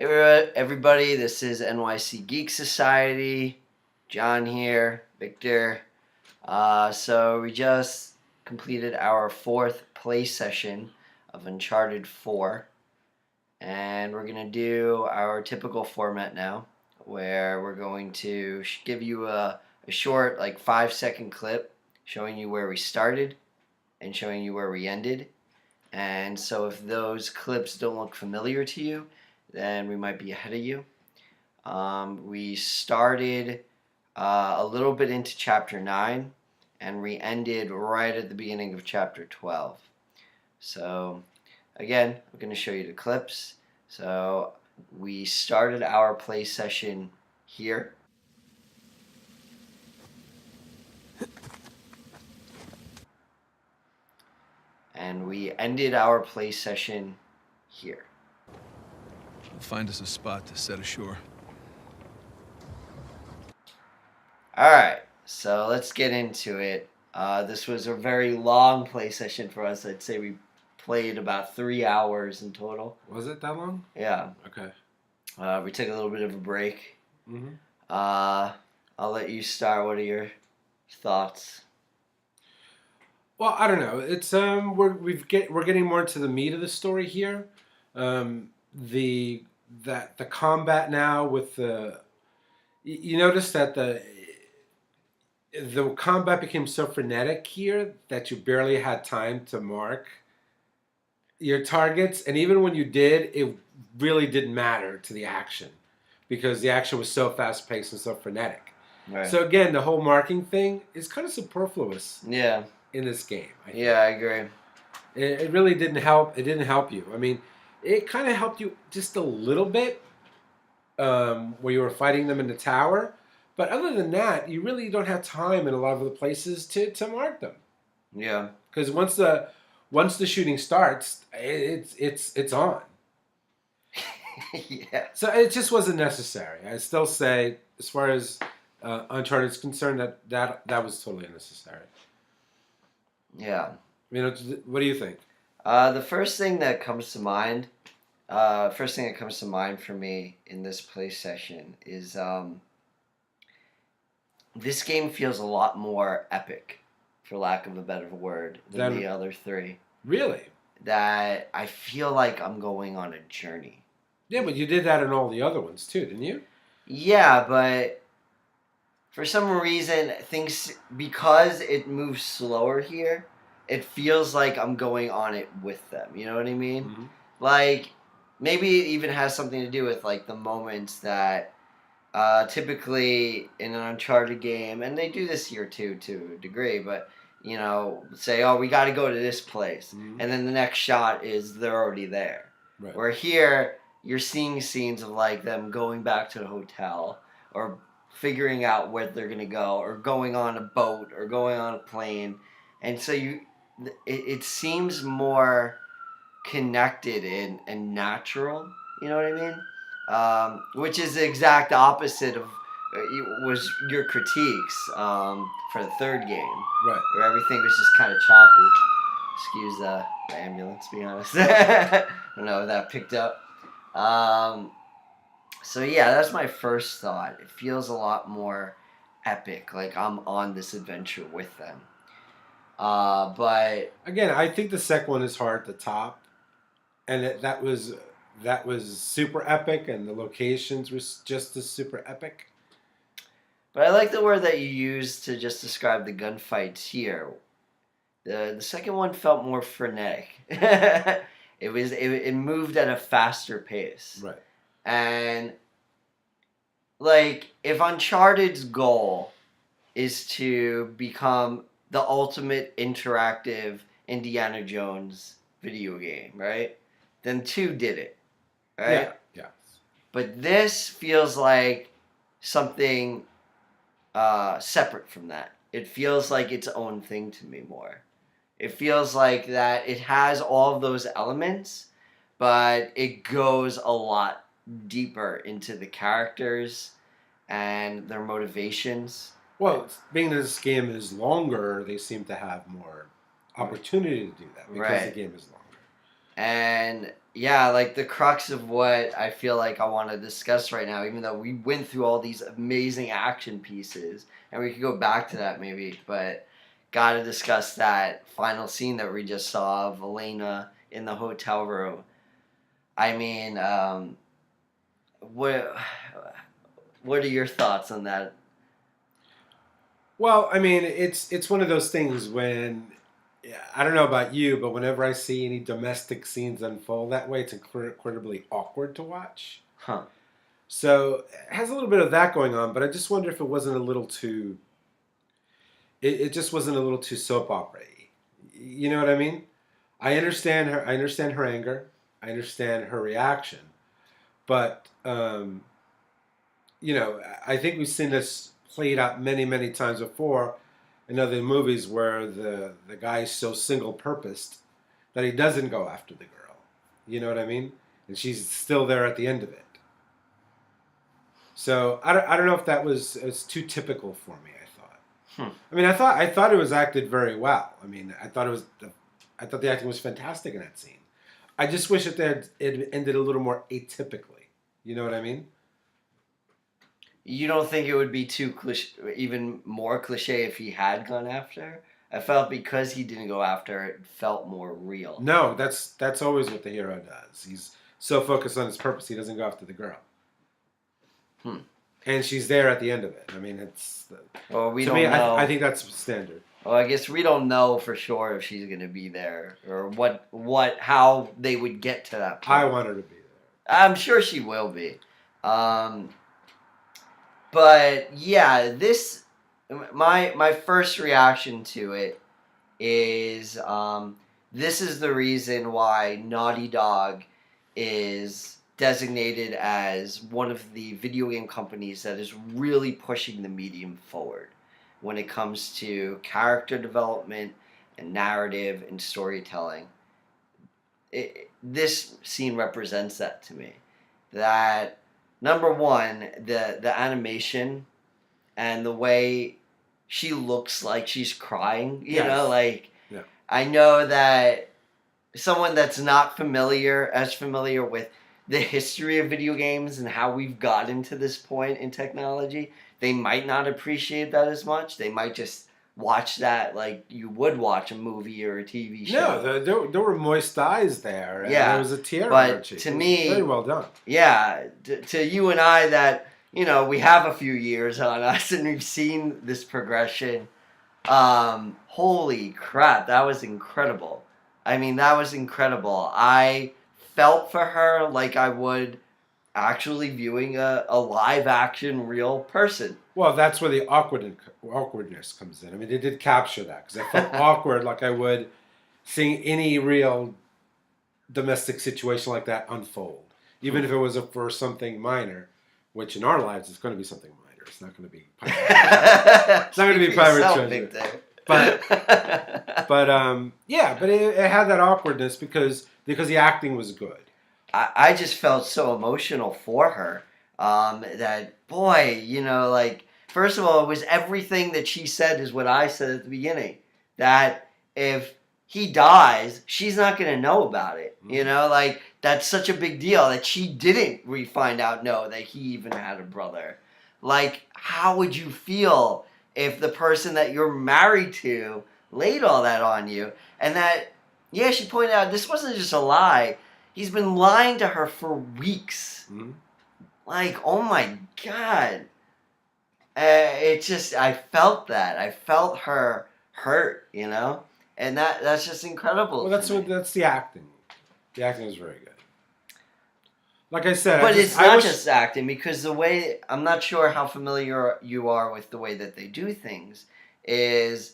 Hey everybody, this is NYC Geek Society. John here, Victor. So we just completed our 4th play session of Uncharted 4. And we're going to do our typical format now, where we're going to give you a short, 5-second clip showing you where we started and showing you where we ended. And so if those clips don't look familiar to you, then we might be ahead of you. We started a little bit into chapter 9, and we ended right at the beginning of chapter 12. So again, I'm going to show you the clips. So we started our play session here. And we ended our play session here. We'll find us a spot to set ashore. Alright, so let's get into it. This was a very long play session for us. I'd say we played about 3 hours in total. Was it that long? Yeah. Okay. We took a little bit of a break. Mm-hmm. I'll let you start. What are your thoughts? Well, I don't know. It's we're getting more into the meat of the story here. The combat now with the you notice that the combat became so frenetic here that you barely had time to mark your targets, and even when you did, it really didn't matter to the action because the action was so fast paced and so frenetic. Right. So again, the whole marking thing is kind of superfluous. Yeah. In this game. Yeah, I agree. It really didn't help. It didn't help you. I mean, it kind of helped you just a little bit where you were fighting them in the tower. But other than that, you really don't have time in a lot of the places to mark them. Yeah. Because once the shooting starts, it's on. Yeah. So it just wasn't necessary. I still say, as far as Uncharted is concerned, that was totally unnecessary. Yeah. What do you think? The first thing that comes to mind for me in this play session is this game feels a lot more epic, for lack of a better word, than the other 3. Really? That I feel like I'm going on a journey. Yeah, but you did that in all the other ones too, didn't you? Yeah, but for some reason, because it moves slower here, it feels like I'm going on it with them. You know what I mean? Mm-hmm. Like, maybe it even has something to do with, the moments that typically in an Uncharted game, and they do this here too, to a degree, but, say, oh, we got to go to this place. Mm-hmm. And then the next shot is they're already there. Right. Where here, you're seeing scenes of, them going back to the hotel, or figuring out where they're going to go, or going on a boat, or going on a plane. And so it seems more connected and natural, you know what I mean? Which is the exact opposite of was your critiques for the 3rd game. Right. Where everything was just kind of choppy. Excuse the ambulance, to be honest. I don't know if that picked up. So yeah, that's my first thought. It feels a lot more epic, like I'm on this adventure with them. But again, I think the second one is hard to top, and that was super epic, and the locations were just as super epic. But I like the word that you used to just describe the gunfights here. The second one felt more frenetic. It moved at a faster pace. Right. And if Uncharted's goal is to become the ultimate interactive Indiana Jones video game, right? Then 2 did it, right? Yeah. But this feels like something separate from that. It feels like its own thing to me more. It feels like that it has all of those elements, but it goes a lot deeper into the characters and their motivations. Well, being that this game is longer, they seem to have more opportunity to do that because the game is longer. And yeah, like the crux of what I feel like I want to discuss right now, even though we went through all these amazing action pieces, and we could go back to that maybe, but got to discuss that final scene that we just saw of Elena in the hotel room. I mean, what what are your thoughts on that? Well, I mean, it's one of those things when I don't know about you, but whenever I see any domestic scenes unfold that way, it's incredibly awkward to watch. Huh. So it has a little bit of that going on, but I just wonder if it wasn't a little too. It just wasn't a little too soap opera. You know what I mean? I understand her. I understand her anger. I understand her reaction, but I think we've seen this played out many, many times before in other movies where the guy is so single purposed that he doesn't go after the girl. You know what I mean? And she's still there at the end of it. So I don't know if that was too typical for me. I thought. I mean, I thought it was acted very well. I mean, I thought the acting was fantastic in that scene. I just wish it ended a little more atypically. You know what I mean? You don't think it would be too even more cliche if he had gone after her? I felt because he didn't go after her, it felt more real. No, that's always what the hero does. He's so focused on his purpose, he doesn't go after the girl. And she's there at the end of it. I mean, Well, we to don't me, know. I think that's standard. Well, I guess we don't know for sure if she's going to be there or how they would get to that point. I want her to be there. I'm sure she will be. But yeah, my first reaction to it is this is the reason why Naughty Dog is designated as one of the video game companies that is really pushing the medium forward when it comes to character development and narrative and storytelling. This scene represents that to me. That number one, the animation and the way she looks like she's crying, you know, like yeah. I know that someone that's not as familiar with the history of video games and how we've gotten to this point in technology, they might not appreciate that as much. They might just watch that like you would watch a movie or a TV show. No, there were moist eyes there. And Yeah, there was a tear but on her cheek. to me, very well done. Yeah, to you and I that, we have a few years on us and we've seen this progression. Holy crap, that was incredible. I mean, that was incredible. I felt for her like I would actually viewing a live action real person. Well, that's where the awkwardness comes in. I mean, they did capture that because I felt awkward like I would seeing any real domestic situation like that unfold. Even if it was for something minor, which in our lives is going to be something minor. It's not going to be it's not going to be pirate treasure. But it had that awkwardness because the acting was good. I just felt so emotional for her. That boy, like first of all, it was everything that she said is what I said at the beginning. That if he dies, she's not gonna know about it. Like that's such a big deal that she didn't. We find out that he even had a brother. Like, how would you feel if the person that you're married to laid all that on you? And that, yeah, she pointed out this wasn't just a lie. He's been lying to her for weeks. Mm-hmm. Like, oh my God. I felt that. I felt her hurt, And that's just incredible. Well, that's the acting. The acting is very good. Like I said, but it's not just acting, because the way, I'm not sure how familiar you are with the way that they do things, it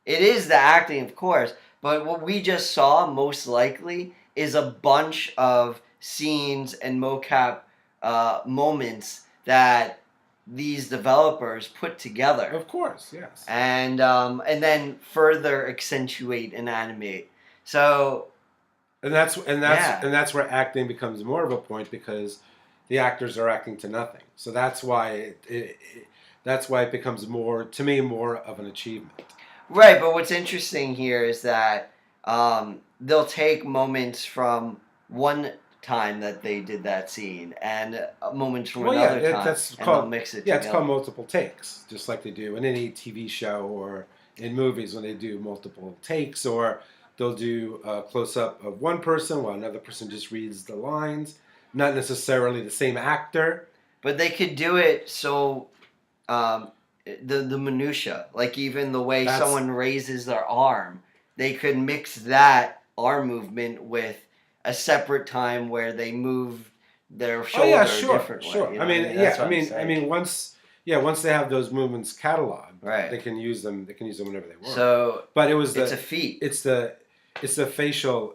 is the acting, of course, but what we just saw, most likely, is a bunch of scenes and mocap moments that these developers put together. Of course, yes. And then further accentuate and animate. So... And that's where acting becomes more of a point, because the actors are acting to nothing. So that's why it becomes more of an achievement. Right, but what's interesting here is that they'll take moments from one time that they did that scene and moments from Well, another yeah, time, that's and called they'll mix it it's called together. multiple takes, just like they do in any TV show or in movies when they do multiple takes, or they'll do a close up of one person while another person just reads the lines, not necessarily the same actor. But they could do it so um, the minutia, like even the way That's someone raises their arm, they could mix that arm movement with a seperate time where they move their oh yeah, shoulder a sure, different way. sure. You I know what I mean, mean? yeah, That's what I'm saying. once they have those movements cataloged, Right. they can use them. They can use them whenever they want. So But it was it's a feat. it's the facial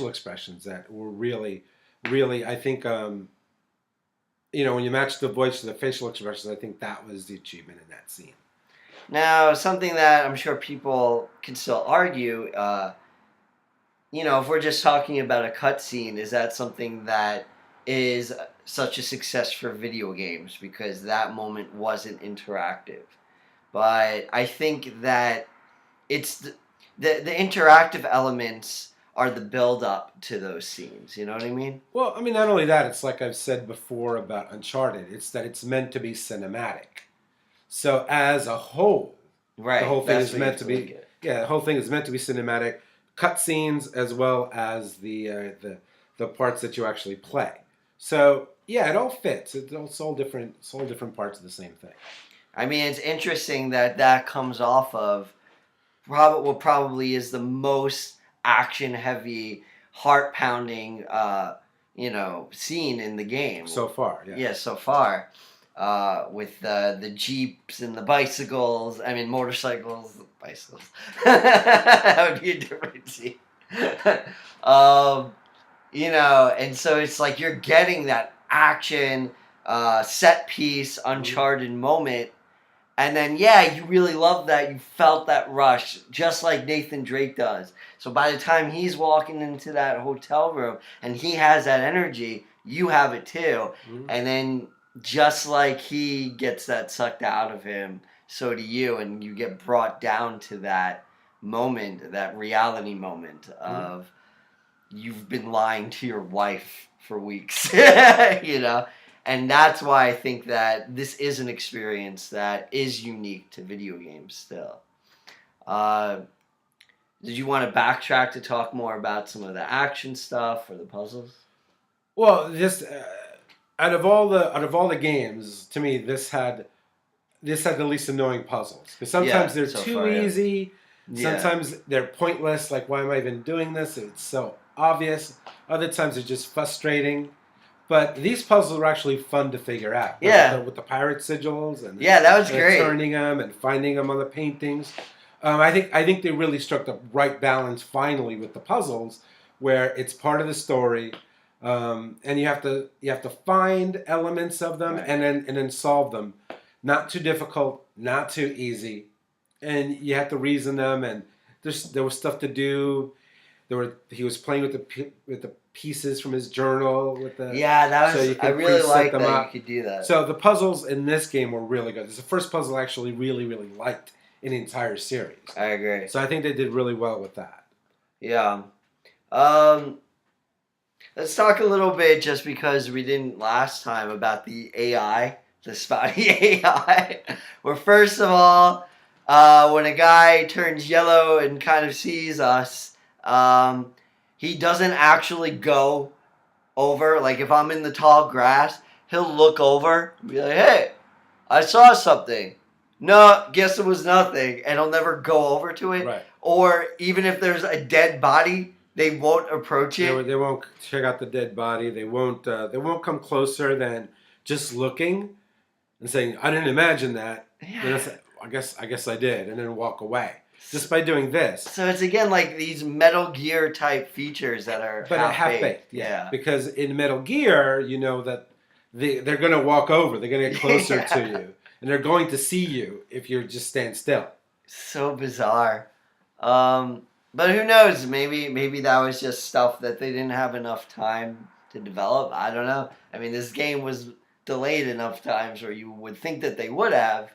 expressions that were really I think when you match the voice to the facial expressions, I think that was the achievement in that scene. Now, something that I'm sure people can still argue, if we're just talking about a cutscene, is that something that is such a success for video games because that moment wasn't interactive? But I think that it's the interactive elements are the build up to those scenes. You know what I mean? Well, I mean, not only that, it's like I've said before about Uncharted. It's that it's meant to be cinematic. So as a whole, Right. the whole thing That's is what you meant have to look be at. the whole thing is meant to be cinematic, cutscenes as well as the parts that you actually play. So yeah, it all fits. It's all different parts of the same thing. I mean, it's interesting that comes off of what probably is the most action heavy, heart pounding, scene in the game. So far, yeah. Yeah, so far. With the jeeps and the bicycles. I mean, motorcycles, bicycles. That would be a different scene. And so it's like you're getting that action, set piece, Uncharted moment. And then, yeah, you really love that. You felt that rush, just like Nathan Drake does. So by the time he's walking into that hotel room and he has that energy, you have it too. Mm-hmm. And then, just like he gets that sucked out of him, so do you. And you get brought down to that moment, that reality moment of you've been lying to your wife for weeks, And that's why I think that this is an experience that is unique to video games still. Did you want to backtrack to talk more about some of the action stuff or the puzzles? Well, just out of all the games, to me, this had the least annoying puzzles because sometimes they're so too far, yeah. easy. Yeah. Sometimes they're pointless. Like, why am I even doing this? It's so obvious. Other times they're just frustrating. But these puzzles were actually fun to figure out. Yeah. With the pirate sigils and that was great. Turning them and finding them on the paintings. I think they really struck the right balance finally with the puzzles, where it's part of the story, and you have to find elements of them Right. and then solve them. Not too difficult, not too easy, and you have to reason them. And there was stuff to do. He was playing with the pieces from his journal with the that was. so you I could really preset like them that up. you could do that. So the puzzles in this game were really good. It's the first puzzle I actually really, really liked in the entire series. I agree. So I think they did really well with that. Yeah. Let's talk a little bit, just because we didn't last time, about the AI, the spotty AI. Where first of all, when a guy turns yellow and kind of sees us, he doesn't actually go over. Like if I'm in the tall grass, he'll look over and be like, "Hey, I saw something." No, guess it was nothing, and he'll never go over to it. Right. Or even if there's a dead body, they won't approach it. They won't check out the dead body. They won't come closer than just looking and saying, "I didn't imagine that." Yeah. Then I guess I did, and then walk away. Just by doing this. So it's again like these Metal Gear type features that are half-baked. Yeah. Because in Metal Gear, you know that they're going to walk over. They're going to get closer to you. And they're going to see you if you just stand still. So bizarre. But who knows? Maybe that was just stuff that they didn't have enough time to develop. I don't know. I mean, this game was delayed enough times where you would think that they would have.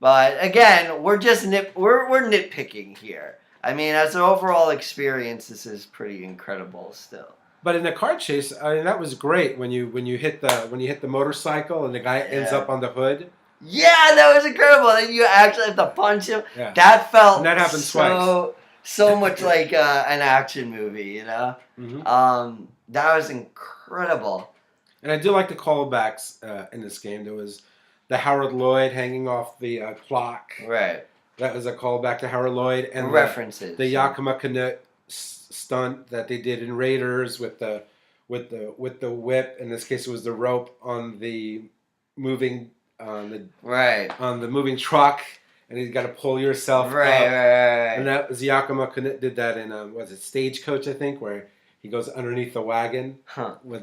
But again, we're just nitpicking here. I mean, as an overall experience, this is pretty incredible still. But in the car chase, I mean, that was great when you hit the motorcycle and the guy ends up on the hood. Yeah, that was incredible. Then you actually have to punch him. Yeah. That felt And that happened twice. So much like an action movie, you know. Mm-hmm. That was incredible. And I do like the callbacks in this game. There was the Howard Lloyd hanging off the clock. Right. That was a callback to Howard Lloyd and references. The Yakima Canuck stunt that they did in Raiders with the whip. In this case, it was the rope on the moving on the moving truck, and you got to pull yourself right. And that was Yakima Canuck did that in was it Stagecoach, I think, where he goes underneath the wagon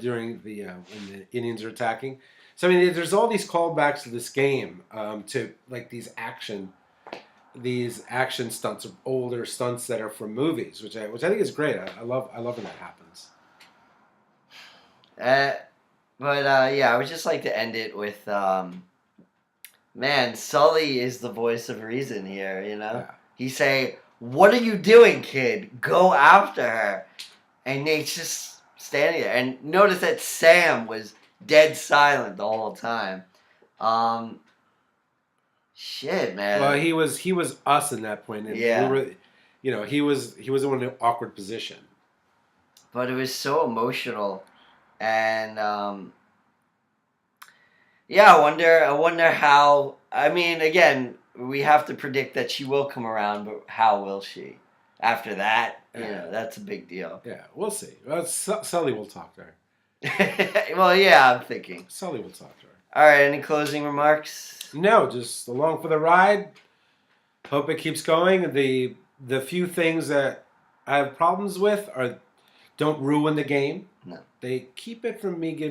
during the when the Indians are attacking. So I mean, there's all these callbacks to this game to like these action stunts, older stunts that are from movies, which I think is great. I love when that happens. Yeah, I would just like to end it with, man, Sully is the voice of reason here. You know, he say, "What are you doing, kid? Go after her," and Nate's just standing there. And notice that Sam was dead silent the whole time. Shit, man. Well, he was us in that point. And yeah. We were, he was in an awkward position. But it was so emotional, and I wonder how. I mean, again, we have to predict that she will come around, but how will she? After that, that's a big deal. Yeah, we'll see. Well, Sully will talk to her. Well, yeah, I'm thinking. Sully will talk to her. All right, any closing remarks? No, just along for the ride. Hope it keeps going. The few things that I have problems with are don't ruin the game. No. They keep it from me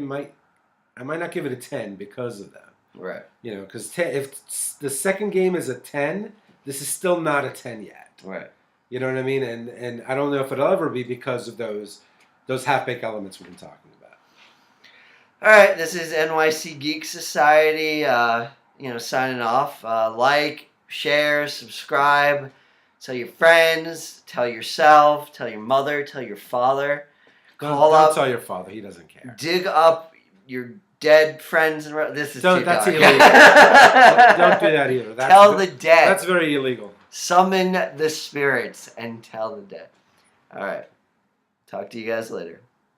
I might not give it a 10 because of that. Right. Because if the second game is a 10, this is still not a 10 yet. Right. You know what I mean? And I don't know if it'll ever be because of those half-baked elements we've been talking about. All right, this is NYC Geek Society, signing off. Like, share, subscribe, tell your friends, tell yourself, tell your mother, tell your father. Don't tell your father; he doesn't care. Dig up your dead friends and this is that's dark. illegal. Don't do that either. Tell the dead. That's very illegal. Summon the spirits and tell the dead. All right. Talk to you guys later.